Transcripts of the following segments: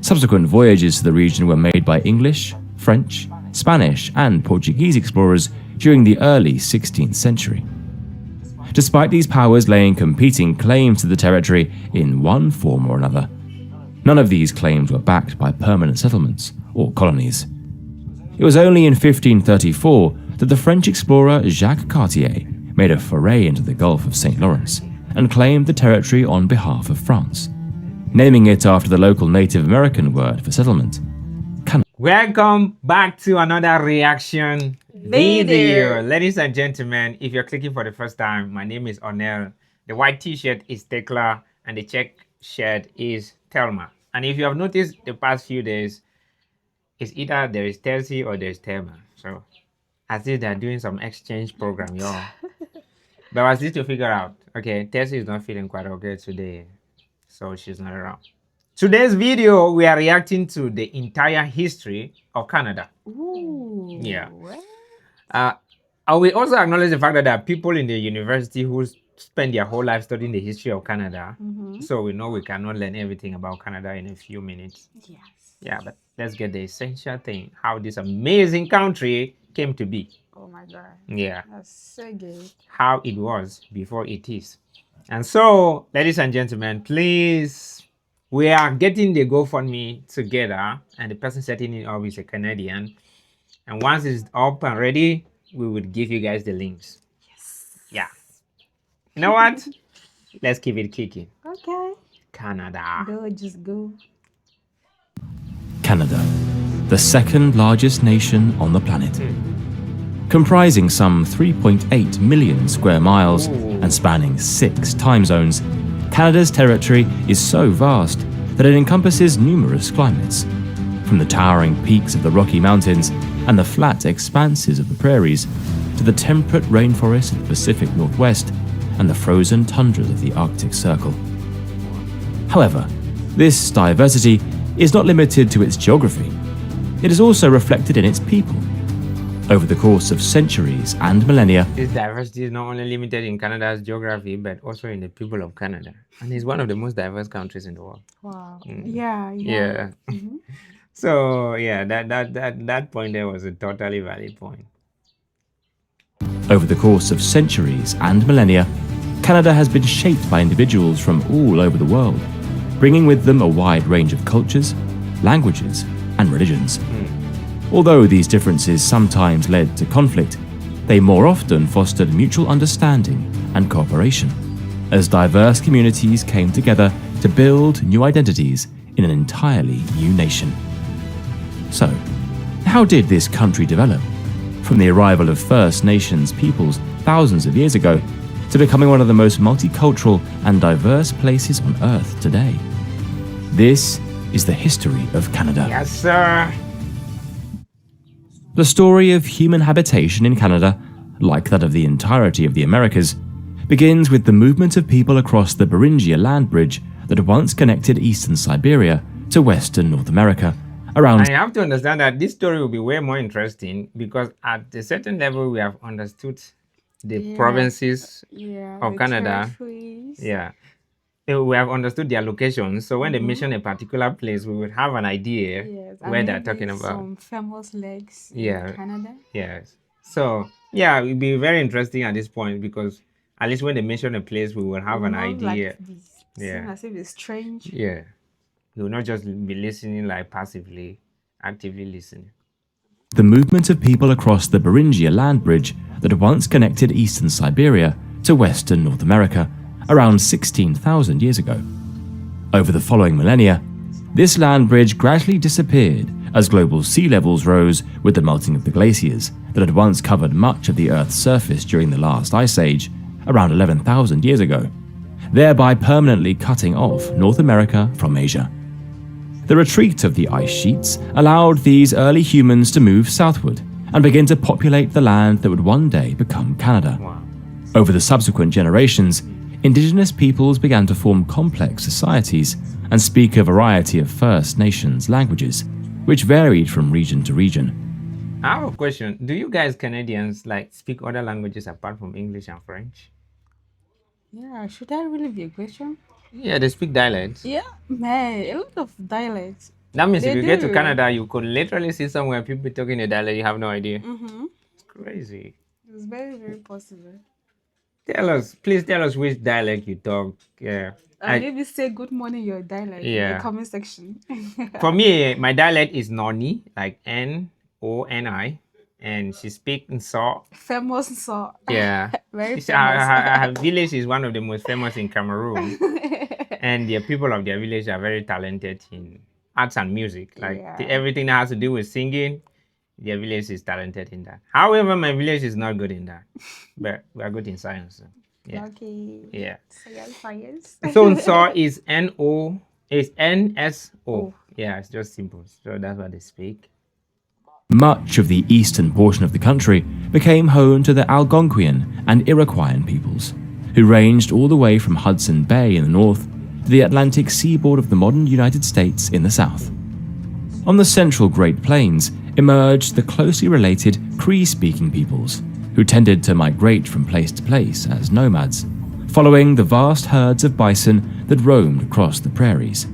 Subsequent voyages to the region were made by English, French, Spanish, and Portuguese explorers during the early 16th century. Despite these powers laying competing claims to the territory in one form or another, none of these claims were backed by permanent settlements or colonies. It was only in 1534 that the French explorer Jacques Cartier made a foray into the Gulf of St. Lawrence and claimed the territory on behalf of France, naming it after the local Native American word for settlement, Canada. Welcome back to another reaction video. Ladies and gentlemen, if you're clicking for the first time, my name is Onel. The white t-shirt is Tekla and the check shirt is Telma. And if you have noticed the past few days, it's either there is Telsi or there is Telma. So as if they're doing some exchange program, y'all. But I was need to figure out, okay, Telsi is not feeling quite okay today, so she's not around. Today's video, we are reacting to the entire history of Canada. Ooh, yeah. I will also acknowledge the fact that there are people in the university who spend their whole life studying the history of Canada. So we know we cannot learn everything about Canada in a few minutes. Yes. Yeah, but let's get the essential thing, how this amazing country came to be. Oh my God. Yeah. That's so good. How it was before it is. And so, ladies and gentlemen, please, we are getting the GoFundMe together, and the person setting it up is a Canadian. And once it's up and ready, we would give you guys the links. Yes. Yeah. You know what? Let's keep it kicking. Okay. Canada. Go, just go. Canada, the second largest nation on the planet. Comprising some 3.8 million square miles and spanning 6 time zones, Canada's territory is so vast that it encompasses numerous climates, from the towering peaks of the Rocky Mountains and the flat expanses of the prairies to the temperate rainforests of the Pacific Northwest and the frozen tundras of the Arctic Circle. However, this diversity is not limited to its geography. It is also reflected in its people. Over the course of centuries and millennia, this diversity is not only limited in Canada's geography, but also in the people of Canada. And it's one of the most diverse countries in the world. Wow. Yeah. Yeah. So yeah, that point there was a totally valid point. over the course of centuries and millennia, Canada has been shaped by individuals from all over the world, bringing with them a wide range of cultures, languages, and religions. Although these differences sometimes led to conflict, they more often fostered mutual understanding and cooperation, as diverse communities came together to build new identities in an entirely new nation. So, how did this country develop? From the arrival of First Nations peoples thousands of years ago to becoming one of the most multicultural and diverse places on Earth today. This is the history of Canada. Yes, sir. The story of human habitation in Canada, like that of the entirety of the Americas, begins with the movement of people across the Beringia land bridge that once connected eastern Siberia to western North America. Around I have to understand that this story will be way more interesting because at a certain level we have understood the provinces of Canada. Yeah. We have understood their locations. So when they mention a particular place, we would have an idea where they're talking about. Some famous lakes in Canada. Yes. So yeah, it will be very interesting at this point because at least when they mention a place, we will have an idea. As if it's strange. Yeah. We will not just be listening like passively, actively listening. the movement of people across the Beringia land bridge that once connected eastern Siberia to western North America around 16,000 years ago. Over the following millennia, this land bridge gradually disappeared as global sea levels rose with the melting of the glaciers that had once covered much of the Earth's surface during the last ice age around 11,000 years ago, thereby permanently cutting off North America from Asia. The retreat of the ice sheets allowed these early humans to move southward and begin to populate the land that would one day become Canada. Over the subsequent generations, Indigenous peoples began to form complex societies and speak a variety of First Nations languages, which varied from region to region. I have a question. Do you guys Canadians speak other languages apart from English and French? Yeah, should that really be a question? Yeah, they speak dialects. Yeah, man, a lot of dialects. That means if They you get to do. Canada, you could literally see somewhere people talking a dialect you have no idea. Mm-hmm. It's crazy. It's very, very possible. Please tell us which dialect you talk. Yeah. And maybe say good morning your dialect in Yeah. the comment section. For me, my dialect is Noni, like Noni, and she speaks in Saw. Famous so. Yeah. Very famous. Her village is one of the most famous in Cameroon. And the people of their village are very talented in arts and music. Like Yeah. everything that has to do with singing, their village is talented in that. However, my village is not good in that. But we are good in science. So, yeah. Okay. Yeah. Science. So Saw is N-O, is N-S-O. Oh. Yeah, it's just simple. So that's what they speak. Much of the eastern portion of the country became home to the Algonquian and Iroquoian peoples, who ranged all the way from Hudson Bay in the north to the Atlantic seaboard of the modern United States in the south. On the central Great Plains emerged the closely related Cree-speaking peoples, who tended to migrate from place to place as nomads, following the vast herds of bison that roamed across the prairies.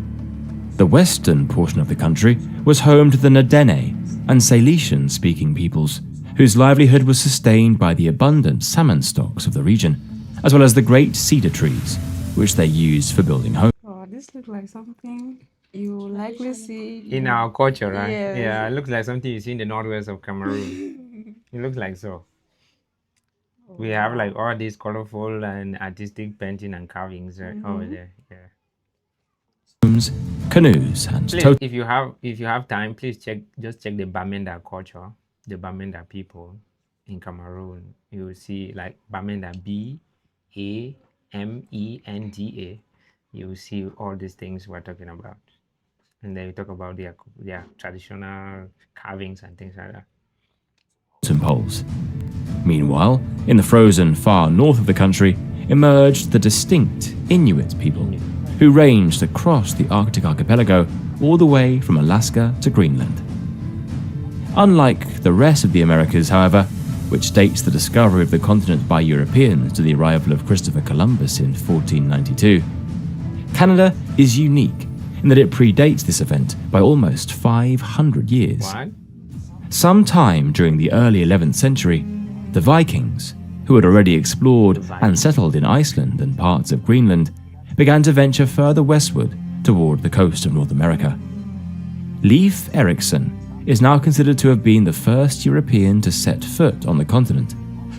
The western portion of the country was home to the Nadene and Salesian-speaking peoples, whose livelihood was sustained by the abundant salmon stocks of the region, as well as the great cedar trees, which they used for building homes. Oh, this looks like something you likely see In our culture, right? Yes. Yeah, it looks like something you see in the northwest of Cameroon. It looks like so. We have like all these colorful and artistic painting and carvings over there. Yeah. Canoes and Please, if you have time, please check the Bamenda culture, the Bamenda people in Cameroon. You will see like Bamenda, Bamenda. You will see all these things we're talking about, and then you talk about their traditional carvings and things like that. Poles. Meanwhile, in the frozen far north of the country emerged the distinct Inuit people, who ranged across the Arctic archipelago all the way from Alaska to Greenland. Unlike the rest of the Americas, however, which dates the discovery of the continent by Europeans to the arrival of Christopher Columbus in 1492, Canada is unique in that it predates this event by almost 500 years. What? Sometime during the early 11th century, the Vikings, who had already explored and settled in Iceland and parts of Greenland, began to venture further westward toward the coast of North America. Leif Erikson is now considered to have been the first European to set foot on the continent,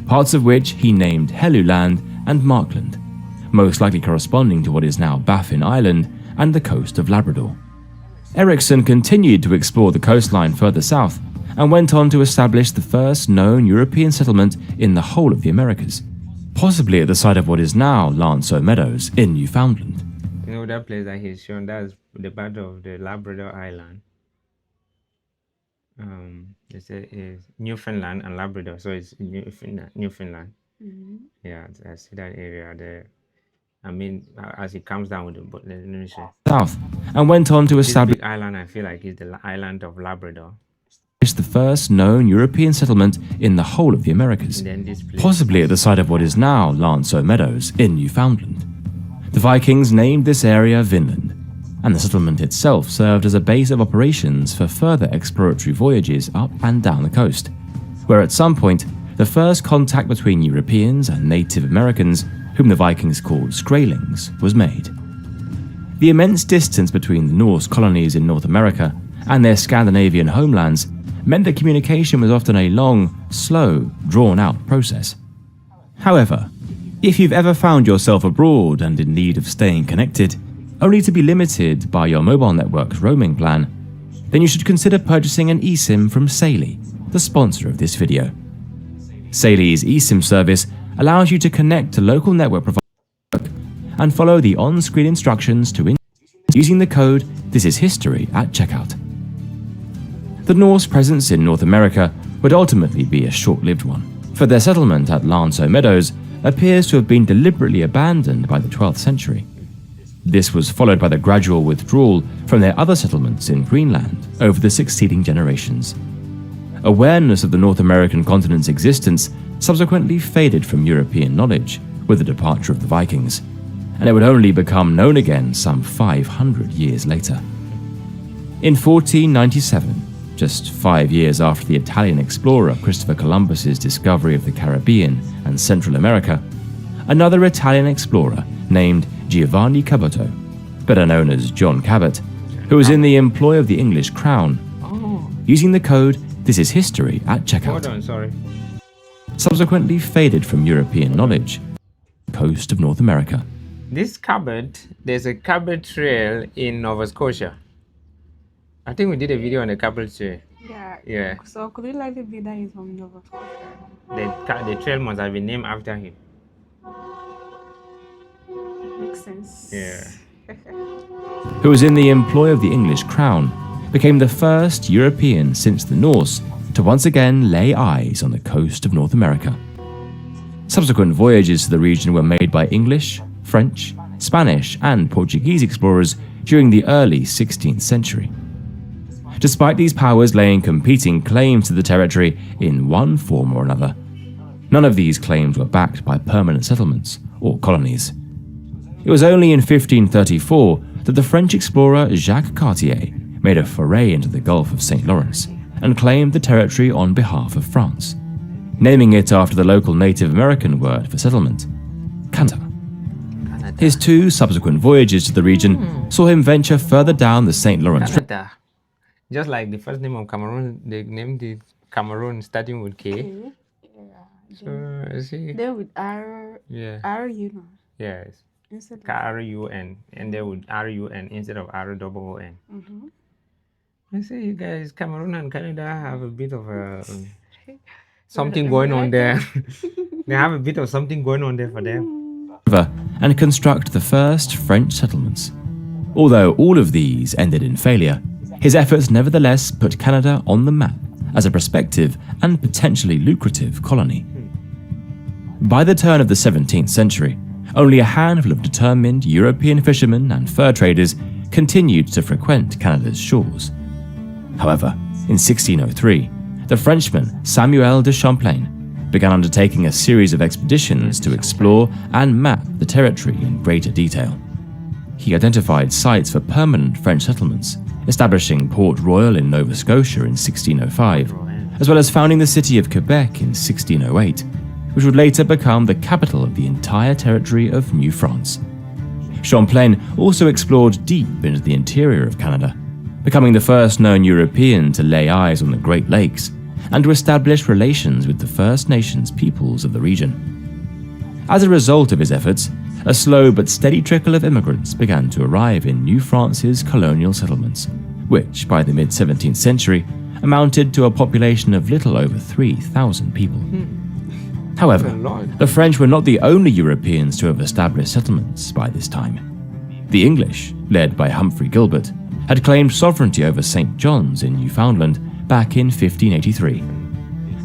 parts of which he named Helluland and Markland, most likely corresponding to what is now Baffin Island and the coast of Labrador. Erikson continued to explore the coastline further south and went on to establish the first known European settlement in the whole of the Americas, possibly at the site of what is now Lanceau Meadows in Newfoundland. You know that place that he's shown? That's the part of the Labrador Island. They say is Newfoundland and Labrador, so it's Newfoundland. Yeah, I see that area there. I mean, as it comes down with the boat, let me say. South, and went on to establish This big island, I feel like, is the island of Labrador. the first known European settlement in the whole of the Americas, And then this place, possibly at the site of what is now Lanceau Meadows in Newfoundland. The Vikings named this area Vinland, and the settlement itself served as a base of operations for further exploratory voyages up and down the coast, where at some point the first contact between Europeans and Native Americans, whom the Vikings called Skraelings, was made. The immense distance between the Norse colonies in North America and their Scandinavian homelands meant that communication was often a long, slow, drawn-out process. However, if you've ever found yourself abroad and in need of staying connected, only to be limited by your mobile network's roaming plan, then you should consider purchasing an eSIM from Saley, the sponsor of this video. Saley's eSIM service allows you to connect to local network providers and follow the on-screen instructions to using the code ThisIsHistory at checkout. The Norse presence in North America would ultimately be a short-lived one, for their settlement at Lanceau Meadows appears to have been deliberately abandoned by the 12th century. This was followed by the gradual withdrawal from their other settlements in Greenland over the succeeding generations. Awareness of the North American continent's existence subsequently faded from European knowledge with the departure of the Vikings, and it would only become known again some 500 years later. In 1497, just 5 years after the Italian explorer Christopher Columbus's discovery of the Caribbean and Central America, another Italian explorer named Giovanni Caboto, better known as John Cabot, who was in the employ of the English crown, using the code "This is history" at checkout, Hold on, sorry. subsequently faded from European knowledge, coast of North America. This Cabot, there's a Cabot Trail in Nova Scotia. I think we did a video on the Cabot Trail. Yeah. Yeah. So could it likely be that he's from Nova Scotia? The trail must have been named after him. Makes sense. Yeah. Who was in the employ of the English crown, became the first European since the Norse to once again lay eyes on the coast of North America. Subsequent voyages to the region were made by English, French, Spanish, and Portuguese explorers during the early 16th century. Despite these powers laying competing claims to the territory in one form or another, none of these claims were backed by permanent settlements or colonies. It was only in 1534 that the French explorer Jacques Cartier made a foray into the Gulf of St. Lawrence and claimed the territory on behalf of France, naming it after the local Native American word for settlement, Canada. His 2 subsequent voyages to the region saw him venture further down the St. Lawrence River. Canada. Just like the first name of Cameroon, they named it Cameroon starting with K. Okay. Yeah. So, see? Then with R, Yeah. R, you know, Yes. instead of K-R-U-N. And then with R-U-N instead of R-O-O-N. I see you guys, Cameroon and Canada have a bit of a something going on there. They have a bit of something going on there for them. And construct the first French settlements. Although all of these ended in failure, his efforts nevertheless put Canada on the map as a prospective and potentially lucrative colony. By the turn of the 17th century, only a handful of determined European fishermen and fur traders continued to frequent Canada's shores. However, in 1603, the Frenchman Samuel de Champlain began undertaking a series of expeditions to explore and map the territory in greater detail. He identified sites for permanent French settlements, establishing Port Royal in Nova Scotia in 1605, as well as founding the city of Quebec in 1608, which would later become the capital of the entire territory of New France. Champlain also explored deep into the interior of Canada, becoming the first known European to lay eyes on the Great Lakes and to establish relations with the First Nations peoples of the region. As a result of his efforts, a slow but steady trickle of immigrants began to arrive in New France's colonial settlements, which by the mid-17th century amounted to a population of little over 3,000 people. However, the French were not the only Europeans to have established settlements by this time. The English, led by Humphrey Gilbert, had claimed sovereignty over St. John's in Newfoundland back in 1583.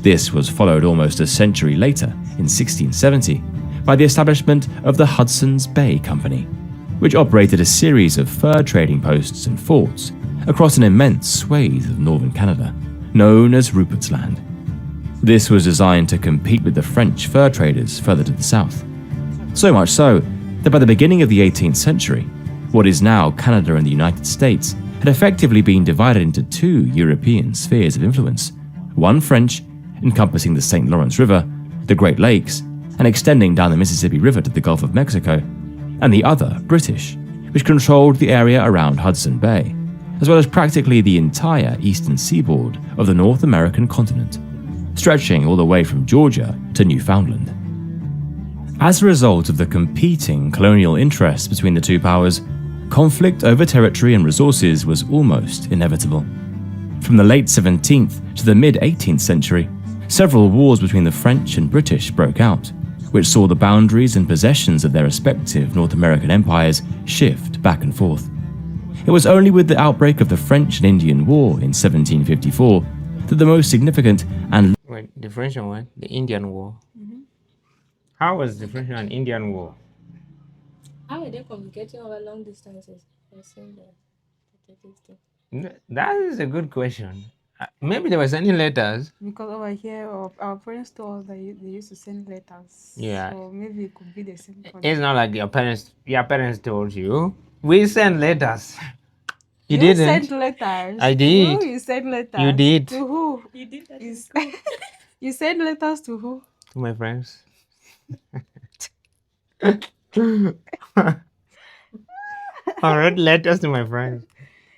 This was followed almost a century later, in 1670, by the establishment of the Hudson's Bay Company, which operated a series of fur trading posts and forts across an immense swathe of northern Canada, known as Rupert's Land. This was designed to compete with the French fur traders further to the south. So much so that by the beginning of the 18th century, what is now Canada and the United States had effectively been divided into 2 European spheres of influence, one French, encompassing the St. Lawrence River, the Great Lakes, and extending down the Mississippi River to the Gulf of Mexico, and the other British, which controlled the area around Hudson Bay, as well as practically the entire eastern seaboard of the North American continent, stretching all the way from Georgia to Newfoundland. As a result of the competing colonial interests between the 2 powers, conflict over territory and resources was almost inevitable. From the late 17th to the mid-18th century, several wars between the French and British broke out, which saw the boundaries and possessions of their respective North American empires shift back and forth. It was only with the outbreak of the French and Indian War in 1754 that the most significant and The French one, the Indian War. How was the French and Indian War? How were they communicating over long distances? That is a good question. Maybe they were sending letters. because over here, our parents told us that they used to send letters. Yeah. So maybe it could be the same. It's not like your parents told you. We send letters. You You didn't. sent letters. I did. No, you sent letters. You did. To who? You did that. You, s- you sent letters to who? To my friends. I wrote letters to my friends.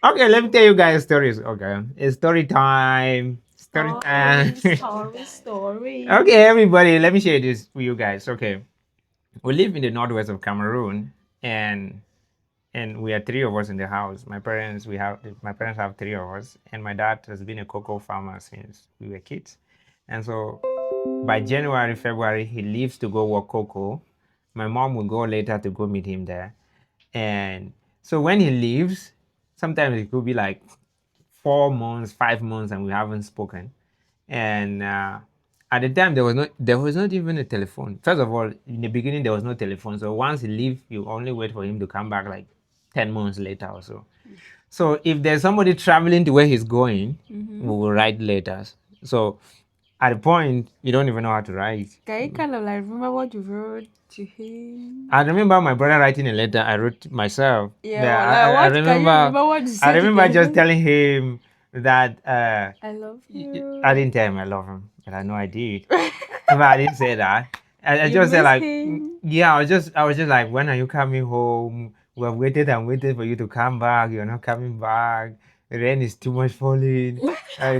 Okay, let me tell you guys stories. Okay, it's story time. Story time. Story. Okay, everybody, let me share this with you guys. Okay, we live in the northwest of Cameroon, and we are three of us in the house. My parents have three of us, and my dad has been a cocoa farmer since we were kids. And so by January, February, he leaves to go work cocoa. My mom will go later to go meet him there. And so when he leaves, sometimes it could be like 4 months, 5 months, and we haven't spoken. And at the time, there was not even a telephone. First of all, in the beginning, there was no telephone. So once he leaves, you only wait for him to come back like 10 months later or so. So if there's somebody traveling to where he's going, we will write letters. So at a point, you don't even know how to write. Can you kind of like remember what you wrote to him? I remember my brother writing a letter I wrote myself. Yeah, I like, what can you remember. remember what you said I to remember just him? telling him that I love you. I didn't tell him I love him, but I know I did. But I didn't say that. I You just said miss like, him? yeah. I was just like, when are you coming home? We have waited and waited for you to come back. You're not coming back. The rain is too much falling. I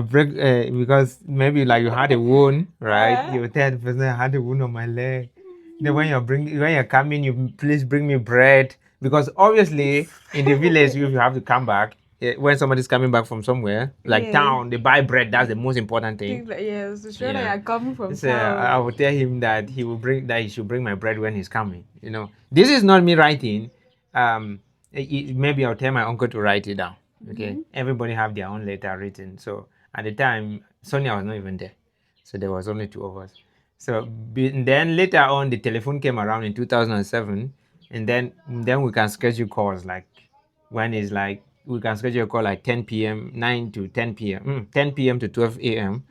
break because maybe like you had a wound, right? Yeah. You tell the person I had a wound on my leg. Then when you're coming, you please bring me bread, because obviously in the village if you have to come back. When somebody's coming back from somewhere, like Yeah. town, they buy bread. That's the most important thing. Things like, yes, to show Yeah. that you're coming from So town. I will tell him that he should bring my bread when he's coming. This is not me writing. Maybe I'll tell my uncle to write it down. Okay. Everybody have their own letter written. So at the time, Sonia was not even there. So there was only two of us. So then later on, the telephone came around in 2007, and then we can schedule calls like when it's like we can schedule a call like 10 p.m., 9 to 10 p.m., 10 p.m. to 12 a.m.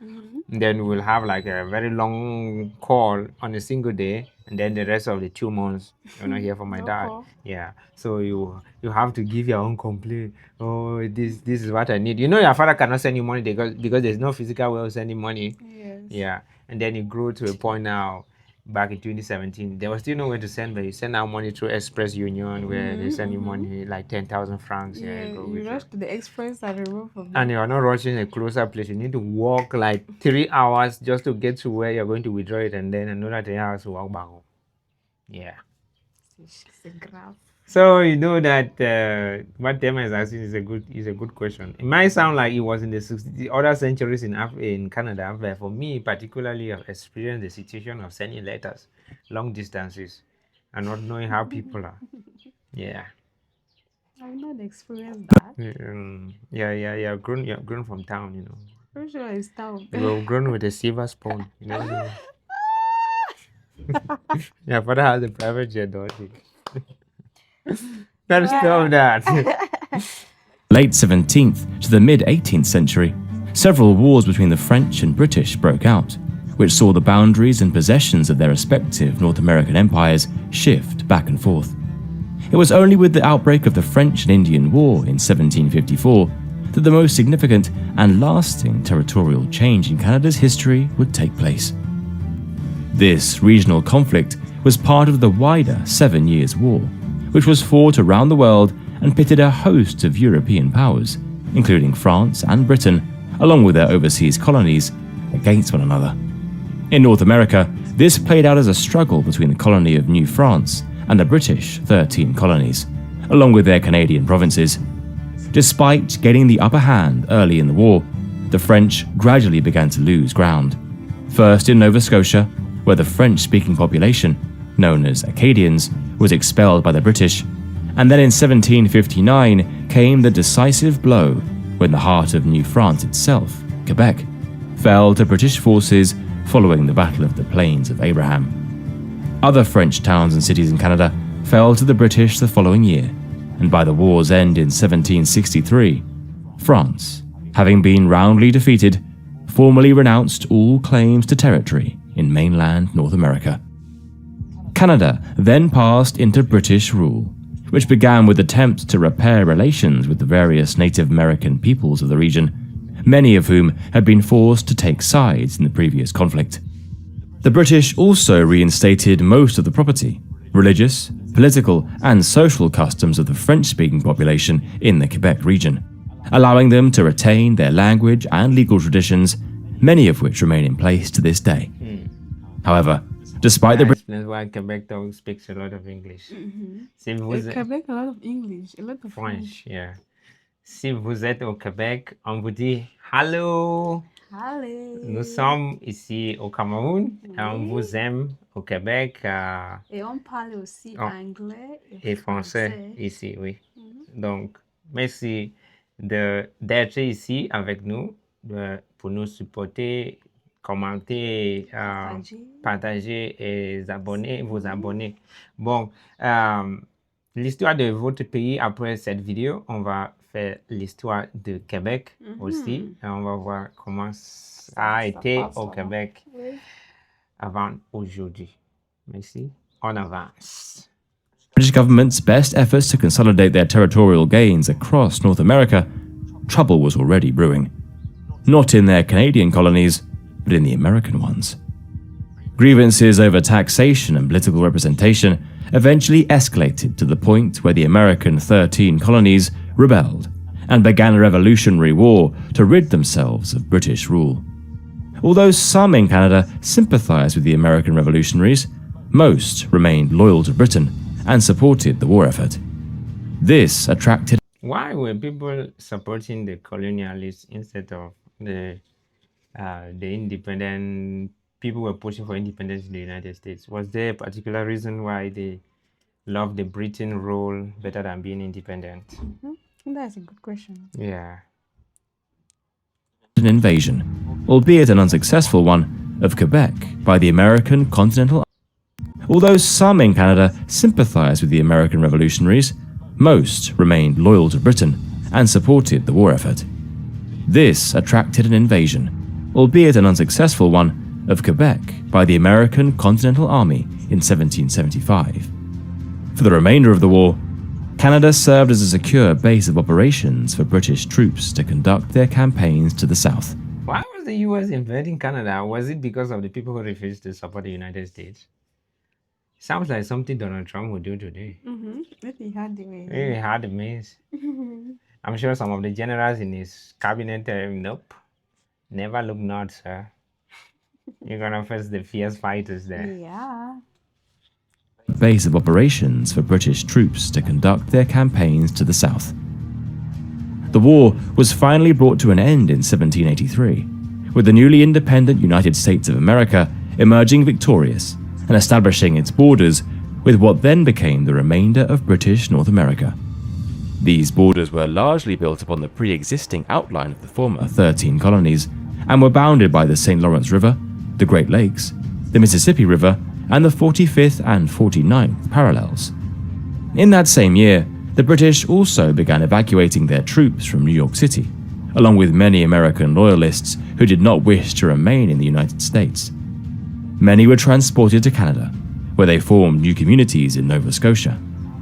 Then we'll have like a very long call on a single day, and then the rest of the 2 months you're not hear from my No dad. call. Yeah, so you have to give your own complaint. Oh, this is what I need. Your father cannot send you money because there's no physical way of sending money. Yes. Yeah, and then it grew to a point now. Back in 2017, there was still no way to send, but you send out money through Express Union, where they send you money like 10,000 francs. Yeah, go you withdraw. rush to the express and remove from And you're not rushing a closer place. You need to walk like 3 hours just to get to where you're going to withdraw it, and then another 3 hours to walk back home. Yeah. It's a graph. So you know that what Tema is asking is a good question. It might sound like it was in the other centuries in Canada, but for me particularly, I've experienced the situation of sending letters long distances and not knowing how people are. Yeah. I've not experienced that. You're grown from town, Pretty sure it's town. You were grown with a silver spoon. Your father has a private jet, don't he? Better stop that. Late 17th to the mid 18th century, several wars between the French and British broke out, which saw the boundaries and possessions of their respective North American empires shift back and forth. It was only with the outbreak of the French and Indian War in 1754 that the most significant and lasting territorial change in Canada's history would take place. This regional conflict was part of the wider 7 Years' War, which was fought around the world and pitted a host of European powers, including France and Britain, along with their overseas colonies, against one another. In North America, this played out as a struggle between the colony of New France and the British 13 colonies, along with their Canadian provinces. Despite gaining the upper hand early in the war, the French gradually began to lose ground. First in Nova Scotia, where the French-speaking population, known as Acadians, was expelled by the British, and then in 1759 came the decisive blow when the heart of New France itself, Quebec, fell to British forces following the Battle of the Plains of Abraham. Other French towns and cities in Canada fell to the British the following year, and by the war's end in 1763, France, having been roundly defeated, formally renounced all claims to territory in mainland North America. Canada then passed into British rule, which began with attempts to repair relations with the various Native American peoples of the region, many of whom had been forced to take sides in the previous conflict. The British also reinstated most of the property, religious, political, and social customs of the French-speaking population in the Quebec region, allowing them to retain their language and legal traditions, many of which remain in place to this day. However, despite the That's why Quebec speaks a lot of English. Si vous Quebec, a lot of English, a lot of French, yeah. Si vous êtes au Québec, on vous dit Hello. Allez. Nous sommes ici au Cameroun et on vous aime au Québec Et on parle aussi Oh. anglais et français ici, oui. Donc, merci d'être ici avec nous, pour nous supporter, commenter, partager et vous abonner. Bon, l'histoire de votre pays après cette vidéo, on va faire l'histoire de Québec aussi. Et on va voir comment ça a été au Québec avant aujourd'hui. Merci. On avance. British government's best efforts to consolidate their territorial gains across North America, trouble was already brewing. Not in their Canadian colonies, but in the American ones. Grievances over taxation and political representation eventually escalated to the point where the American 13 colonies rebelled and began a revolutionary war to rid themselves of British rule. Although some in Canada sympathized with the American revolutionaries, most remained loyal to Britain and supported the war effort. This attracted. Why were people supporting the colonialists instead of the independent? People were pushing for independence in the United States. Was there a particular reason why they loved the Britain role better than being independent? That's a good question. Yeah. An invasion, albeit an unsuccessful one, of Quebec by the American Continental. Although some in Canada sympathized with the American revolutionaries, most remained loyal to Britain and supported the war effort. This attracted an invasion, albeit an unsuccessful one, of Quebec by the American Continental Army in 1775. For the remainder of the war, Canada served as a secure base of operations for British troops to conduct their campaigns to the south. Why was the US invading Canada? Was it because of the people who refused to support the United States? Sounds like something Donald Trump would do today. Maybe he had the way. He had the means. I'm sure some of the generals in his cabinet, nope, never look north, sir. You're gonna face the fierce fighters there. Yeah. Base of operations for British troops to conduct their campaigns to the south. The war was finally brought to an end in 1783, with the newly independent United States of America emerging victorious and establishing its borders with what then became the remainder of British North America. These borders were largely built upon the pre-existing outline of the former 13 colonies and were bounded by the St. Lawrence River, the Great Lakes, the Mississippi River, and the 45th and 49th parallels. In that same year, the British also began evacuating their troops from New York City, along with many American loyalists who did not wish to remain in the United States. Many were transported to Canada, where they formed new communities in Nova Scotia,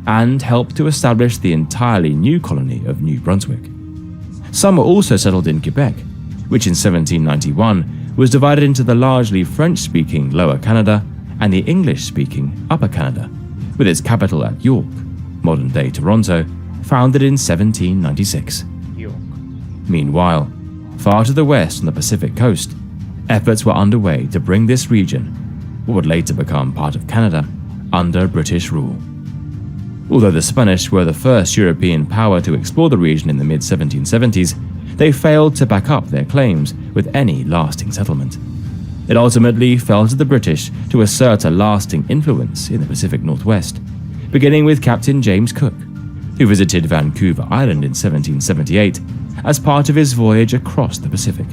and helped to establish the entirely new colony of New Brunswick. Some were also settled in Quebec, which in 1791 was divided into the largely French-speaking Lower Canada and the English-speaking Upper Canada, with its capital at York, modern-day Toronto, founded in 1796. York. Meanwhile, far to the west on the Pacific coast, efforts were underway to bring this region, what would later become part of Canada, under British rule. Although the Spanish were the first European power to explore the region in the mid-1770s, they failed to back up their claims with any lasting settlement. It ultimately fell to the British to assert a lasting influence in the Pacific Northwest, beginning with Captain James Cook, who visited Vancouver Island in 1778 as part of his voyage across the Pacific.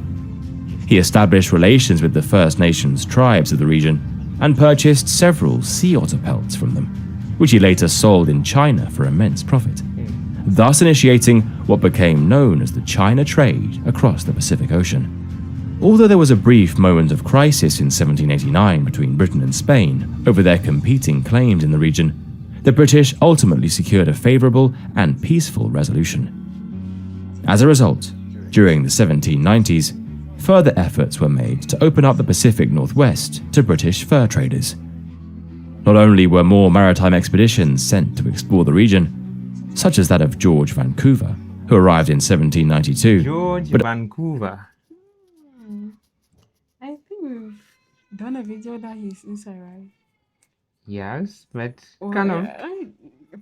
He established relations with the First Nations tribes of the region and purchased several sea otter pelts from them, which he later sold in China for immense profit, thus initiating what became known as the China trade across the Pacific Ocean. Although there was a brief moment of crisis in 1789 between Britain and Spain over their competing claims in the region, the British ultimately secured a favourable and peaceful resolution. As a result, during the 1790s, further efforts were made to open up the Pacific Northwest to British fur traders. Not only were more maritime expeditions sent to explore the region, such as that of George Vancouver, who arrived in 1792, George but Vancouver. I think we've done a video that he's inside, right? Yes, but Or, kind of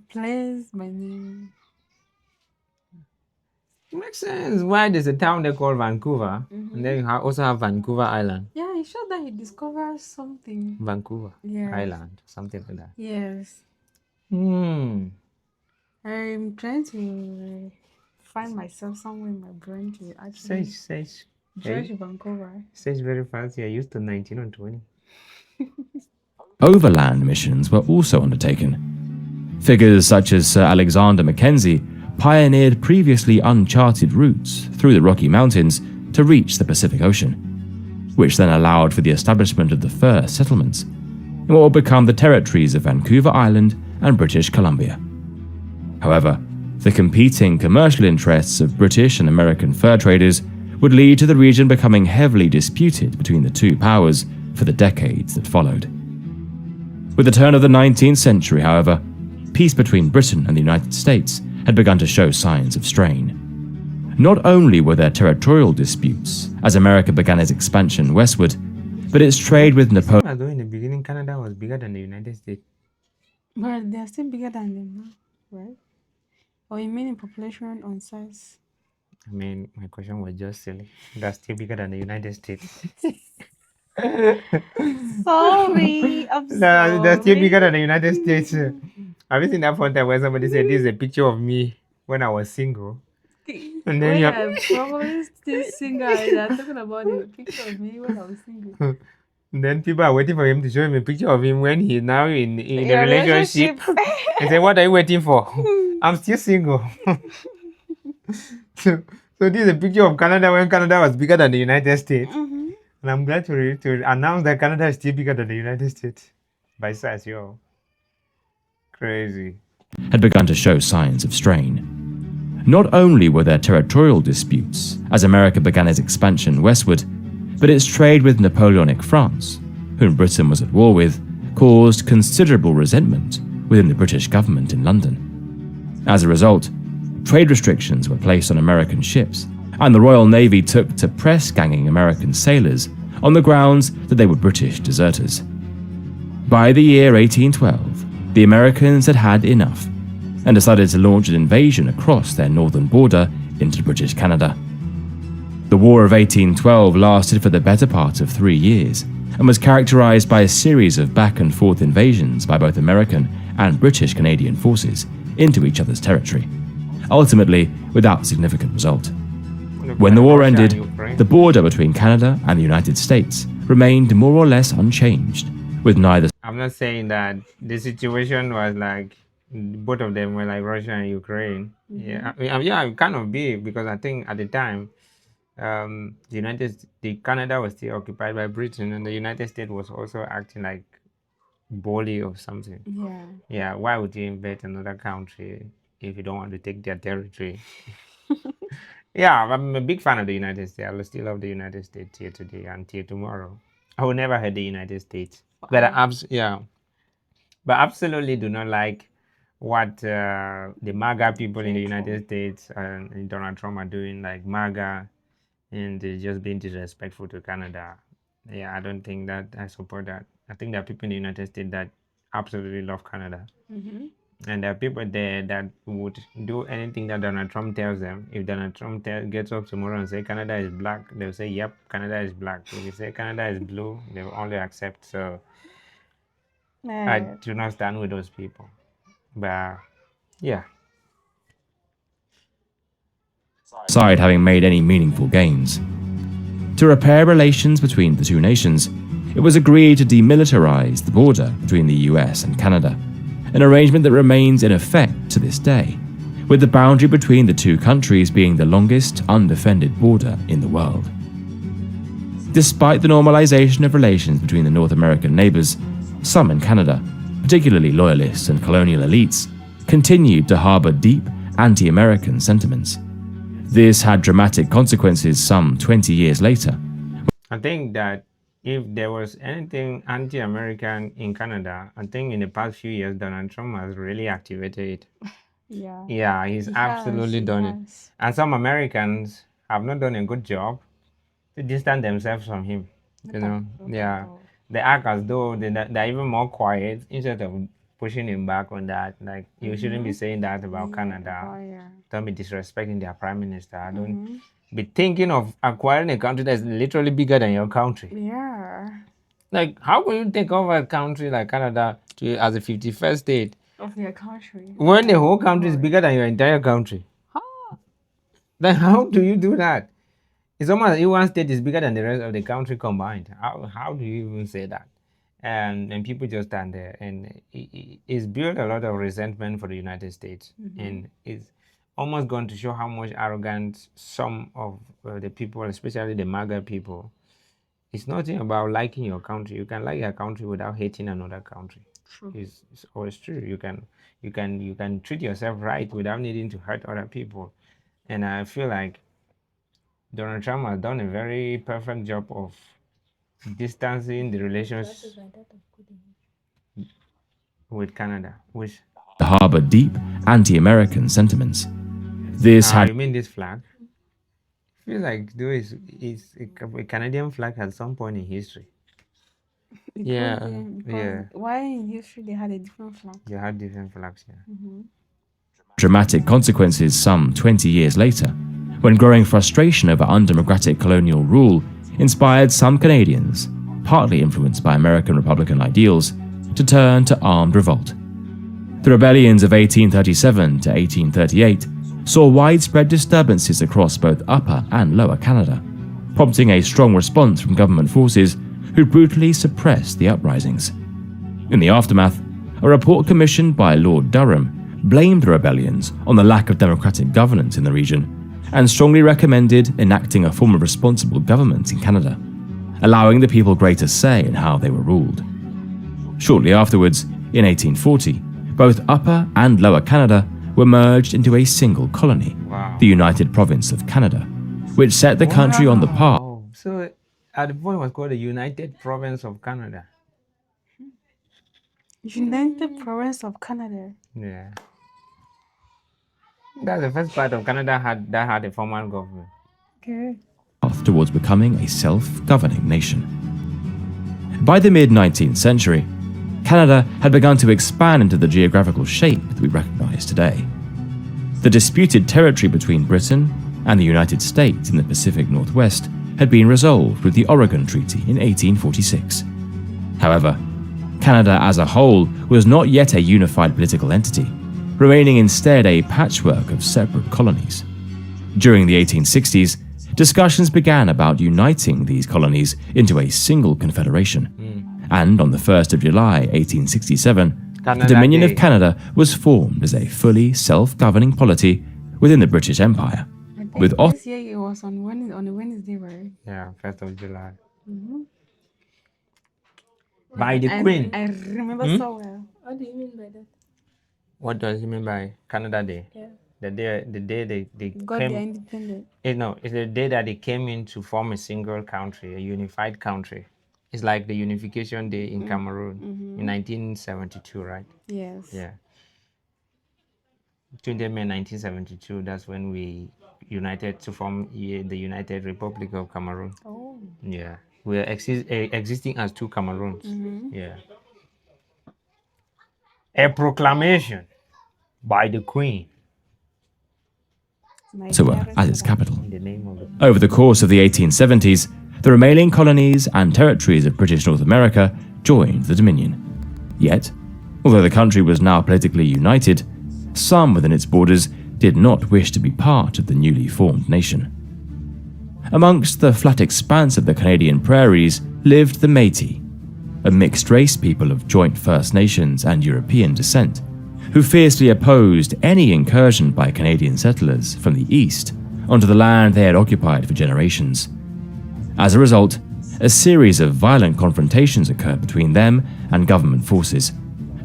place my name. makes sense. Why there's a town they call Vancouver, and then you also have Vancouver Island. Yeah, he showed that he discovered something. Vancouver Yes. Island, something like that. Yes. Hmm. I'm trying to find myself somewhere in my brain to actually Says George Vancouver. very fancy. I used to 19 or 20. overland missions were also undertaken. Figures such as Sir Alexander Mackenzie pioneered previously uncharted routes through the Rocky Mountains to reach the Pacific Ocean, which then allowed for the establishment of the first settlements in what would become the territories of Vancouver Island and British Columbia. However, the competing commercial interests of British and American fur traders would lead to the region becoming heavily disputed between the two powers for the decades that followed. With the turn of the 19th century, however, peace between Britain and the United States had begun to show signs of strain. Not only were there territorial disputes as America began its expansion westward, but its trade with Napoleon. Although in the beginning, Canada was bigger than the United States. But they're still bigger than them now, right? Or you mean in population or in size? I mean, my question was just silly. That's still bigger than the United States. Sorry, I'm That's still bigger than the United States. Have you seen that one time where somebody said, "This is a picture of me when I was single"? And then When you I'm probably still single, they're talking about the picture of me when I was single. then people are waiting for him to show him a picture of him when he's now in a Your relationship. They say, "What are you waiting for?" I'm still single. so this is a picture of Canada when Canada was bigger than the United States. Mm-hmm. And I'm glad to announce that Canada is still bigger than the United States by size, yo. Crazy. Had begun to show signs of strain. Not only were there territorial disputes as America began its expansion westward, but its trade with Napoleonic France, whom Britain was at war with, caused considerable resentment within the British government in London. As a result, trade restrictions were placed on American ships, and the Royal Navy took to press-ganging American sailors on the grounds that they were British deserters. By the year 1812, the Americans had had enough and decided to launch an invasion across their northern border into British Canada. The War of 1812 lasted for the better part of 3 years and was characterized by a series of back-and-forth invasions by both American and British Canadian forces into each other's territory, ultimately without significant result. When the war ended, the border between Canada and the United States remained more or less unchanged, with neither. I'm not saying that the situation was like both of them were like Russia and Ukraine. Yeah, it kind of be, because I think at the time, the Canada was still occupied by Britain, and the United States was also acting like bully or something. Yeah. Yeah, why would you invade another country if you don't want to take their territory? Yeah, I'm a big fan of the United States. I still love the United States here today until tomorrow. I will never hate the United States, but but absolutely do not like what the MAGA people in the United States and Donald Trump are doing, like MAGA, and just being disrespectful to Canada. Yeah, I don't think that I support that. I think there are people in the United States that absolutely love Canada. Mm-hmm. And there are people there that would do anything that Donald Trump tells them. If Donald Trump gets up tomorrow and say Canada is black, they'll say, yep, Canada is black. If you say Canada is blue, they will only accept. So I do not stand with those people. But yeah. Side having made any meaningful gains. To repair relations between the two nations, it was agreed to demilitarize the border between the US and Canada, an arrangement that remains in effect to this day, with the boundary between the two countries being the longest undefended border in the world. Despite the normalization of relations between the North American neighbors, some in Canada, particularly loyalists and colonial elites, continued to harbor deep anti-American sentiments. This had dramatic consequences some 20 years later. I think that if there was anything anti-American in Canada, I think in the past few years, Donald Trump has really activated it. Yeah. Yeah, he's He absolutely has, he done it. has. And some Americans have not done a good job to distance themselves from him. You know, yeah, they act as though they're even more quiet instead of pushing him back on that. Like, you shouldn't be saying that about Canada. Yeah. Don't be disrespecting their prime minister. Don't be thinking of acquiring a country that's literally bigger than your country. Yeah. Like, how can you take over a country like Canada as a 51st state Of your country. when the whole country is bigger than your entire country? Then how do you do that? It's almost like if one state is bigger than the rest of the country combined. How do you even say that? And people just stand there, and it's built a lot of resentment for the United States, and it's almost going to show how much arrogance some of the people, especially the MAGA people. It's nothing about liking your country. You can like your country without hating another country. True. It's always true. You can treat yourself right without needing to hurt other people. And I feel like Donald Trump has done a very perfect job of distancing the relations with Canada, which Harbor deep anti-American sentiments. This had you mean this flag? I feel like though it's a Canadian flag at some point in history. Yeah, yeah. Why in history they had a different flag? You had different flags here. dramatic consequences some 20 years later, when growing frustration over undemocratic colonial rule inspired some Canadians, partly influenced by American Republican ideals, to turn to armed revolt. The rebellions of 1837 to 1838 saw widespread disturbances across both Upper and Lower Canada, prompting a strong response from government forces who brutally suppressed the uprisings. In the aftermath, a report commissioned by Lord Durham blamed the rebellions on the lack of democratic governance in the region and strongly recommended enacting a form of responsible government in Canada, allowing the people greater say in how they were ruled. Shortly afterwards, in 1840, both Upper and Lower Canada were merged into a single colony, the United Province of Canada, which set the country on the path. So at the point it was called the United Province of Canada. United Province of Canada. Yeah. That's the first part of Canada that had a formal government. Okay. Towards becoming a self-governing nation. By the mid-19th century, Canada had begun to expand into the geographical shape that we recognize today. The disputed territory between Britain and the United States in the Pacific Northwest had been resolved with the Oregon Treaty in 1846. However, Canada as a whole was not yet a unified political entity, remaining instead a patchwork of separate colonies. During the 1860s, discussions began about uniting these colonies into a single confederation. And on the 1st of July 1867, the Dominion of Canada was formed as a fully self-governing polity within the British Empire. With This year it was on a Wednesday, right? Yeah, 1st of July. Mm-hmm. By the Queen. I remember so well. What do you mean by that? What does it mean by Canada Day? Yeah. The day they Got came. their independence. It's the day that they came in to form a single country, a unified country. It's like the unification day in Cameroon in 1972, right? Yes. Yeah. 20 May 1972, that's when we united to form the United Republic of Cameroon. Oh. Yeah. We are existing as two Cameroons. Yeah. A proclamation by the Queen Ottawa as its capital. in the name of the Over the course of the 1870s, the remaining colonies and territories of British North America joined the Dominion. Yet, although the country was now politically united, some within its borders did not wish to be part of the newly formed nation. Amongst the flat expanse of the Canadian prairies lived the Métis, a mixed-race people of joint First Nations and European descent, who fiercely opposed any incursion by Canadian settlers from the east onto the land they had occupied for generations. As a result, a series of violent confrontations occurred between them and government forces,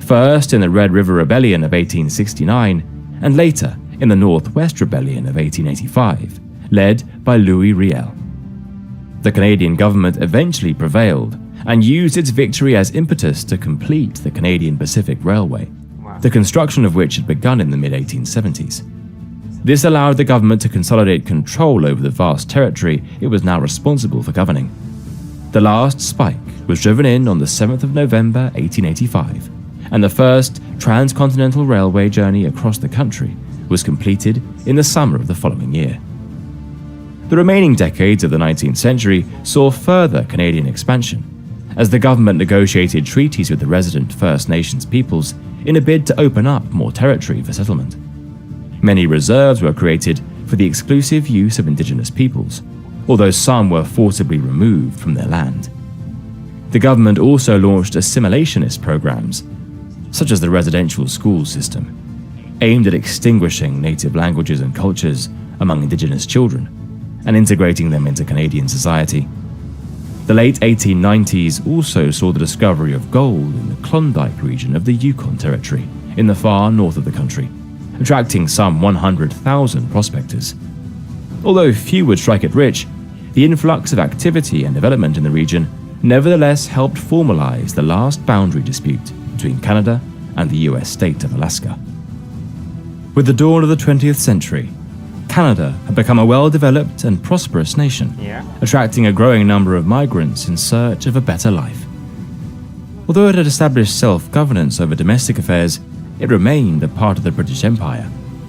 first in the Red River Rebellion of 1869 and later in the Northwest Rebellion of 1885, led by Louis Riel. The Canadian government eventually prevailed and used its victory as impetus to complete the Canadian Pacific Railway, the construction of which had begun in the mid-1870s. This allowed the government to consolidate control over the vast territory it was now responsible for governing. The last spike was driven in on the 7th of November 1885, and the first transcontinental railway journey across the country was completed in the summer of the following year. The remaining decades of the 19th century saw further Canadian expansion, as the government negotiated treaties with the resident First Nations peoples in a bid to open up more territory for settlement. Many reserves were created for the exclusive use of Indigenous peoples, although some were forcibly removed from their land. The government also launched assimilationist programs, such as the residential school system, aimed at extinguishing native languages and cultures among Indigenous children and integrating them into Canadian society. The late 1890s also saw the discovery of gold in the Klondike region of the Yukon Territory in the far north of the country, attracting some 100,000 prospectors. Although few would strike it rich, the influx of activity and development in the region nevertheless helped formalize the last boundary dispute between Canada and the US state of Alaska. With the dawn of the 20th century, Canada had become a well-developed and prosperous nation, attracting a growing number of migrants in search of a better life. Although it had established self-governance over domestic affairs, it remained a part of the British Empire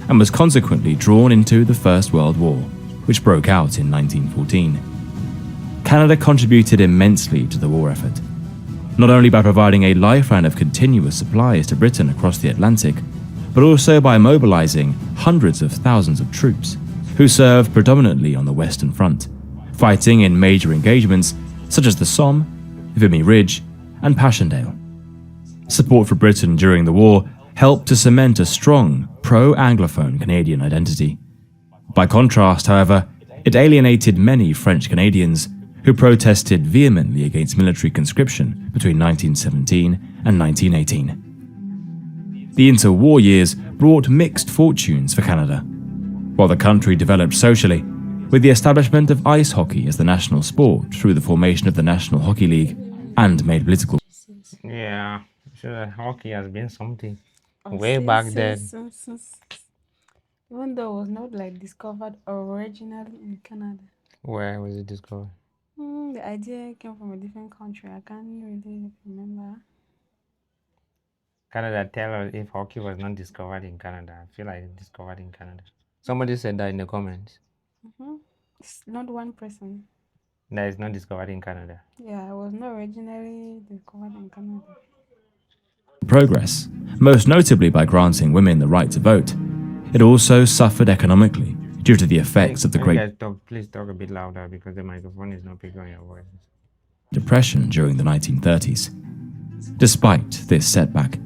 and was consequently drawn into the First World War, which broke out in 1914. Canada contributed immensely to the war effort, not only by providing a lifeline of continuous supplies to Britain across the Atlantic, but also by mobilizing hundreds of thousands of troops who served predominantly on the Western Front, fighting in major engagements such as the Somme, Vimy Ridge, and Passchendaele. Support for Britain during the war helped to cement a strong pro-Anglophone Canadian identity. By contrast, however, it alienated many French Canadians who protested vehemently against military conscription between 1917 and 1918. The interwar years brought mixed fortunes for Canada. While the country developed socially, with the establishment of ice hockey as the national sport through the formation of the National Hockey League, and made political. Yeah, sure. Hockey has been something Oh, way since- back then. since- even though it was not like discovered originally in Canada. Where was it discovered? The idea came from a different country. I can't really remember. Canada, tell us if hockey was not discovered in Canada. I feel like it's discovered in Canada. Somebody said that in the comments. It's not one person. That is not discovered in Canada. Yeah, it was not originally discovered in Canada. Progress, most notably by granting women the right to vote. It also suffered economically due to the effects of the Can you Great guys please talk a bit louder because the microphone is not picking on your voice. Depression during the 1930s. Despite this setback,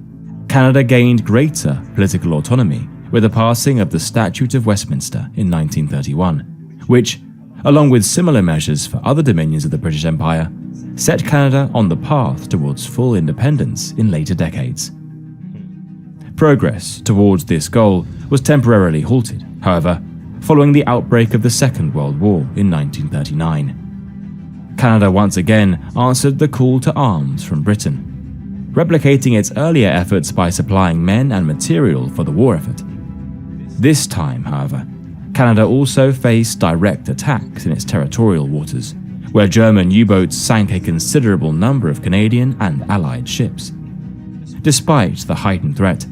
Canada gained greater political autonomy with the passing of the Statute of Westminster in 1931, which, along with similar measures for other dominions of the British Empire, set Canada on the path towards full independence in later decades. Progress towards this goal was temporarily halted, however, following the outbreak of the Second World War in 1939. Canada once again answered the call to arms from Britain, replicating its earlier efforts by supplying men and material for the war effort. This time, however, Canada also faced direct attacks in its territorial waters, where German U-boats sank a considerable number of Canadian and Allied ships. Despite the heightened threat,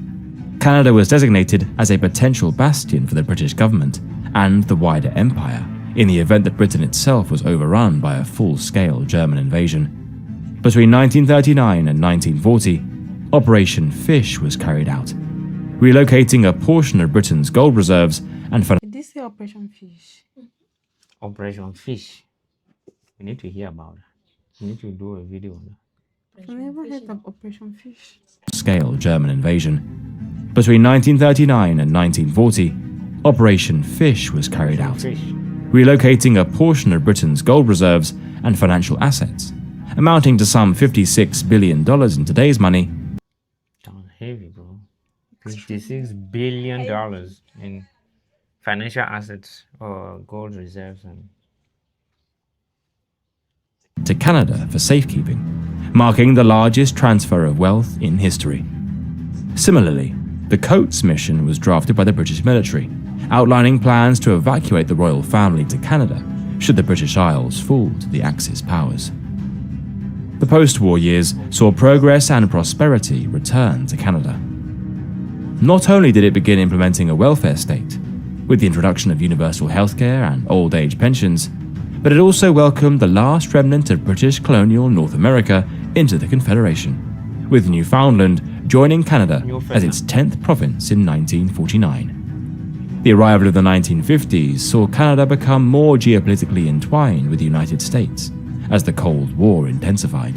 Canada was designated as a potential bastion for the British government and the wider empire in the event that Britain itself was overrun by a full-scale German invasion. Between 1939 and 1940, Operation Fish was carried out, relocating a portion of Britain's gold reserves and Did this say Operation Fish? Operation Fish. We need to hear about it. We need to do a video on that. I never heard of Operation Fish. scale German invasion. Between 1939 and 1940, Operation Fish was carried out, Fish. relocating a portion of Britain's gold reserves and financial assets, amounting to some $56 billion in today's money. $56 billion in financial assets or gold reserves. And to Canada for safekeeping, marking the largest transfer of wealth in history. Similarly, the Coates mission was drafted by the British military, outlining plans to evacuate the royal family to Canada should the British Isles fall to the Axis powers. The post-war years saw progress and prosperity return to Canada. Not only did it begin implementing a welfare state, with the introduction of universal healthcare and old-age pensions, but it also welcomed the last remnant of British colonial North America into the Confederation, with Newfoundland joining Canada as its 10th province in 1949. The arrival of the 1950s saw Canada become more geopolitically entwined with the United States as the Cold War intensified.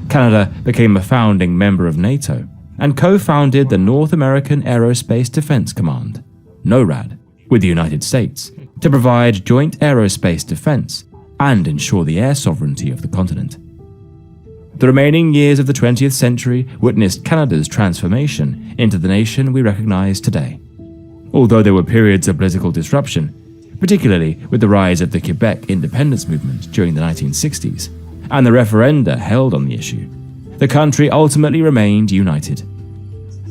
Canada became a founding member of NATO and co-founded the North American Aerospace Defense Command, NORAD, with the United States to provide joint aerospace defense and ensure the air sovereignty of the continent. The remaining years of the 20th century witnessed Canada's transformation into the nation we recognize today. Although there were periods of political disruption, particularly with the rise of the Quebec independence movement during the 1960s and the referenda held on the issue, the country ultimately remained united.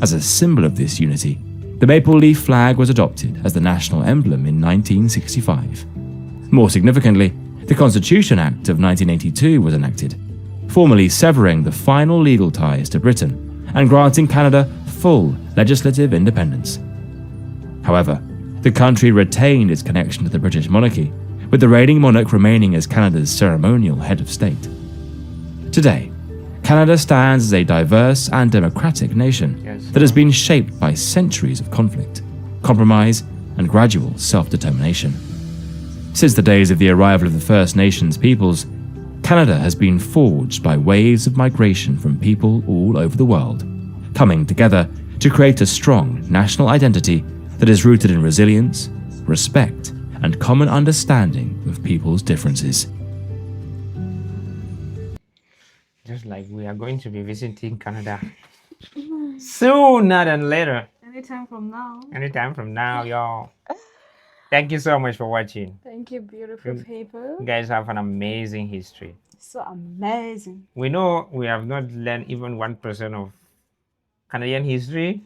As a symbol of this unity, the maple leaf flag was adopted as the national emblem in 1965. More significantly, the Constitution Act of 1982 was enacted, formally severing the final legal ties to Britain and granting Canada full legislative independence. However, the country retained its connection to the British monarchy, with the reigning monarch remaining as Canada's ceremonial head of state. Today, Canada stands as a diverse and democratic nation that has been shaped by centuries of conflict, compromise, and gradual self-determination. Since the days of the arrival of the First Nations peoples, Canada has been forged by waves of migration from people all over the world, coming together to create a strong national identity that is rooted in resilience, respect, and common understanding of people's differences. just like we are going to be visiting Canada sooner than later. Anytime from now. Anytime from now, y'all. Thank you so much for watching. Thank you, beautiful people. You guys have an amazing history. So amazing. We know we have not learned even 1% of Canadian history.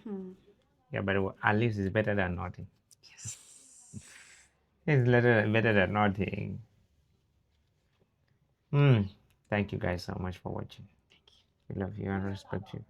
Yeah, but at least it's better than nothing. Yes. It's better than nothing. Thank you guys so much for watching. We love you and respect you.